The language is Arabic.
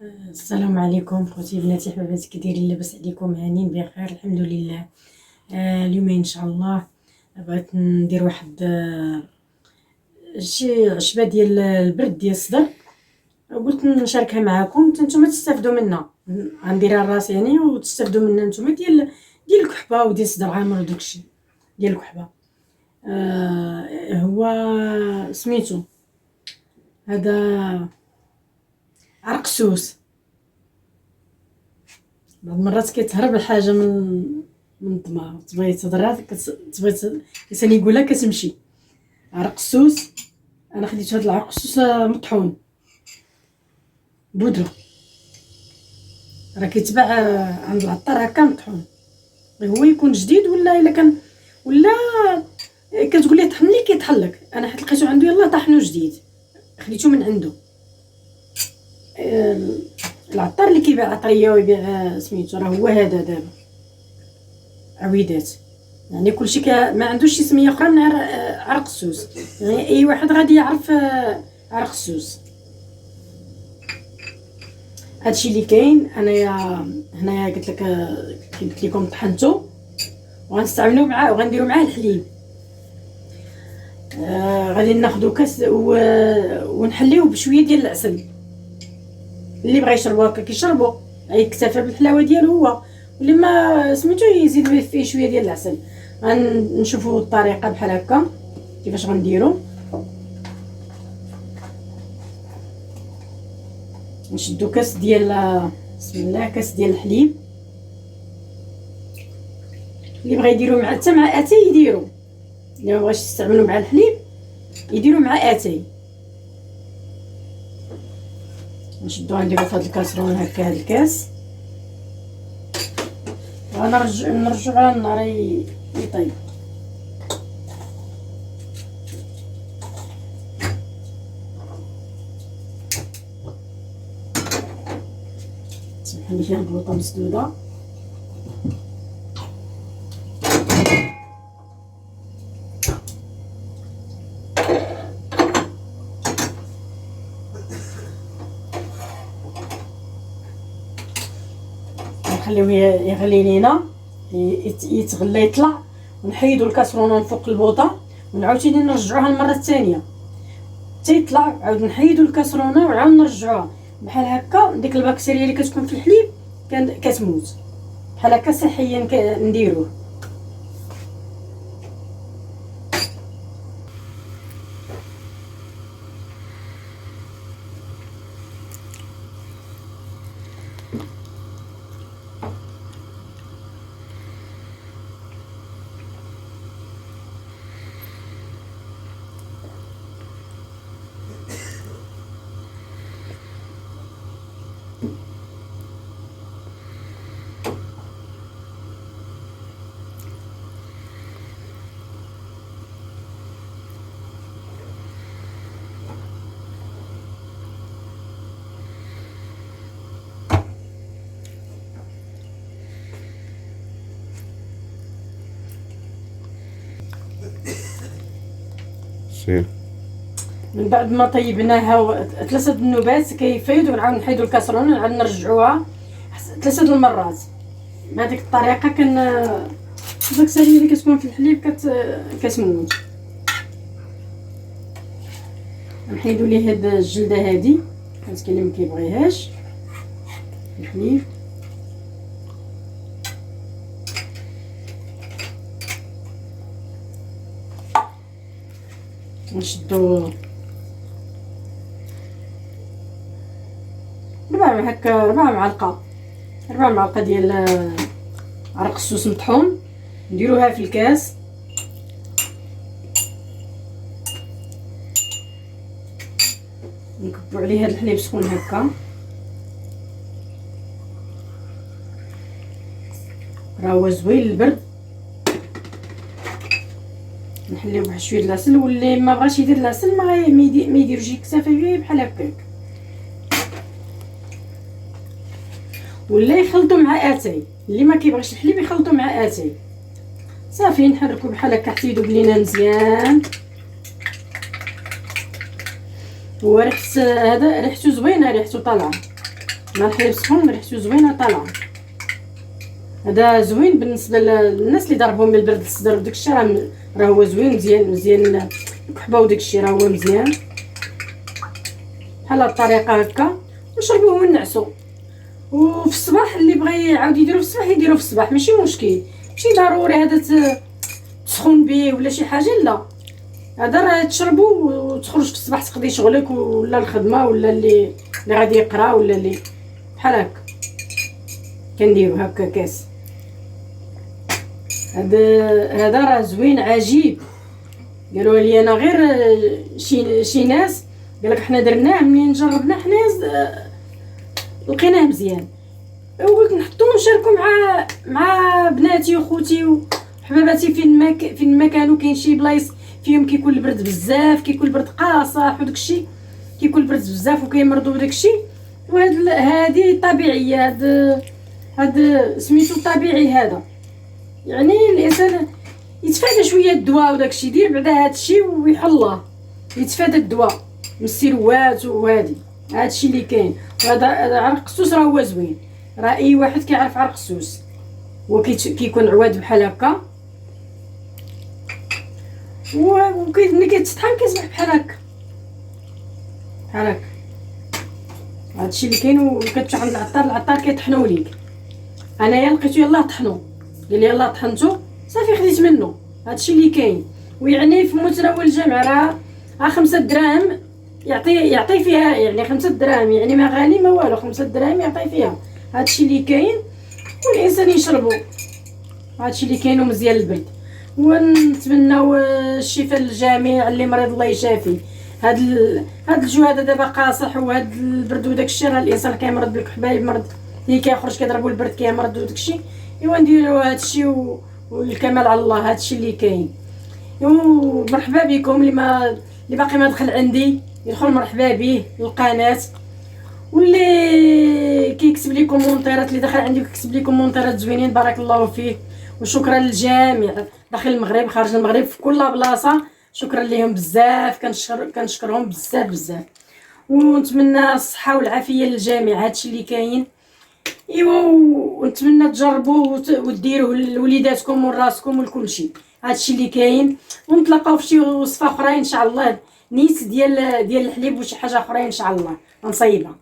السلام عليكم خوتي بناتي حباباتي، كي دايرين؟ لاباس عليكم؟ هانيين بخير الحمد لله. اليوم ان شاء الله بغيت ندير واحد شي عشبه ديال البرد ديال الصدر، قلت نشاركها معكم حتى نتوما تستافدوا منها. غنديرها لراسي يعني وتستافدوا منها نتوما ديال الكحبه وديال الصدر عامر وداكشي ديال الكحبه. هو سميتو هذا عرق السوس. بعض المرات كيتهرب الحاجه من الدماغ، تبغي تهضرها تبغي الانسان يقولها كتمشي. عرق السوس، انا خديت هذا العرق السوس مطحون بودره، راه كيتباع عند العطار هكا مطحون. هو يكون جديد ولا الا كان ولا كتقول ليه طحن لي كيطحن لك. انا حيت لقيتو عنده يلاه طحنو جديد خديتو من عنده. العطار اللي كيبيع عطريه ويبيع سميتو راه هو هذا دابا عويدات، يعني كلشي ما عندوش شي سميه اخرى من عرق السوس، يعني اي واحد غادي يعرف عرق السوس. هادشي اللي كاين. انايا هنايا قلت لكم طحنتو وغنستعملو معاه وغنديرو معاه الحليب. غادي ناخذ كاس ونحليوه بشويه ديال العسل. اللي بغى يشربو هكا كيشربو، يكتفى بالحلاوه ديالو هو، واللي ما سميتو يزيد فيه شويه ديال العسل. غنشوفوا الطريقه بحال هكا كيفاش غنديرو. نشدو كاس ديال بسم الله، كاس ديال الحليب. اللي بغى يديرو مع حتى مع اتاي يديرو، اللي ما بغاش يستعملو مع الحليب يديرو مع اتاي. نشدوها نديرو في هاد الكاسرون هكا، هاد الكاس ونرجعو على النار يطيب. سمحوا لي فيها البلوطه مسدوده. نخليوه يغلي لينا يتغلى يطلع، ونحيدو الكاسرونه من فوق البوطه ونعاوتاني نرجعوها المره الثانيه حتى يطلع. عاود نحيدو الكاسرونه وعاود نرجعوها بحال هكا. ديك البكتيريا اللي كتكون في الحليب كتموت بحال هكا صحيا نديروه. سير. من بعد ما طيبناها 3 النوبات كيفيض، ونعاود نحيدو الكاسرونه ونعاود نرجعوها 3 المرات. بهذيك الطريقه البكتيريا اللي كتكون في الحليب كتموت. نحيدو ليه هاد الجلده هادي حيت كاين اللي ما كيبغيهاش الحليب. نشدو ربع معلقه ديال عرق السوس مطحون، نديروها في الكاس. نكبو عليه هاد الحليب سخون هكا، راه هو زوين للبرد. نحليو بواحد شويه العسل، واللي ما بغاش يدير العسل ما يديرش، يكتفى به بحال هكاك. ولا يخلطوا مع اتاي، اللي ما كيبغيش الحليب يخلطوا مع اتاي صافي. نحركو بحال هكا حتى يذوب لينا مزيان. هو ريحه هذا ريحته زوينه، ريحته طالعه. مع الحليب سخون ريحته زوينه طالعه. هذا زوين بالنسبه للناس اللي ضربهم من البرد الصدر وداك الشيء، راه هو زوين مزيان مزيان الكحبه وداك الشيء راه هو مزيان بحال هاد الطريقه هكا. نشربوه ونعسو. وفي الصباح اللي بغى يعاود يديرو في الصباح يديرو في الصباح ماشي مشكل، ماشي ضروري هذا تسخن به ولا شي حاجه، لا هذا راه تشربو وتخرج في الصباح تقضي شغلك ولا الخدمه ولا اللي غادي يقرا ولا اللي بحال هكا كنديرو هكا كاس. هذا راه زوين عجيب. قالوا لي انا غير شي ناس قالك حنا درناه منين جربنا حنا لقيناه مزيان، وقلت نحطو ونشاركو مع بناتي وخوتي وحباباتي فين ما كانوا. كاين شي بلايص فيهم كيكون البرد بزاف، كيكون البرد قاصح وداكشي، كيكون البرد بزاف وكيمرضوا داكشي. هذه طبيعيه، هاد سميتو طبيعي. هذا يعني الانسان يتفادى شويه الدواء وداكشي، يدير بعدا هادشي ويحله، يتفادى الدواء من السيروات وهادي. هادشي اللي كاين. وهذا عرق السوس راه هو زوين، راه اي واحد كيعرف عرق السوس، هو كيكون عواد بحال هكا ملي كيتطحن كيصبح بحال هكا بحال هكا. هادشي اللي كاين. وكتمشي عند العطار كيطحنوا ليك. انايا لقيتو يلاه طحنو، قال لي يلاه طحنتو صافي خديت منه. هادشي اللي كاين. ويعني في متناول الجميع راه 5 دراهم يعطي فيها، يعني 5 دراهم يعني ما غالي ما والو، 5 دراهم يعطي فيها. هادشي اللي كاين والانسان يشربو. هادشي اللي كاين ومزيان البرد. ونتمناو الشفاء للجميع اللي مريض الله يشافيه. هاد الجو هذا دابا قاصح، وهاد البرد وداك الشيء راه الانسان كيمرض بالكحبه، يمرض اللي كيخرج كيضربو البرد كيمرض وداك الشيء. ايوا نديرو هادشي والكمال على الله. هادشي اللي كاين. ومرحبا بكم اللي باقي ما دخل عندي يدخل مرحبا به القناه، واللي كيكتب لي كومونتيرات اللي داخل عندي وكيكتب لي كومونتيرات زوينين بارك الله فيه. وشكرا للجميع داخل المغرب خارج المغرب في كل بلاصه، شكرا لهم بزاف. كنشكرهم بزاف. ونتمنى الصحه والعافيه للجميع. هادشي اللي كاين. ايوا ونتمنى تجربوا وديروه لوليداتكم ولراسكم ولكل شيء. هادشي اللي كاين. ونتلاقاو في شي وصفه اخرى ان شاء الله، نيت ديال الحليب وشي حاجه اخرى ان شاء الله نصيبها.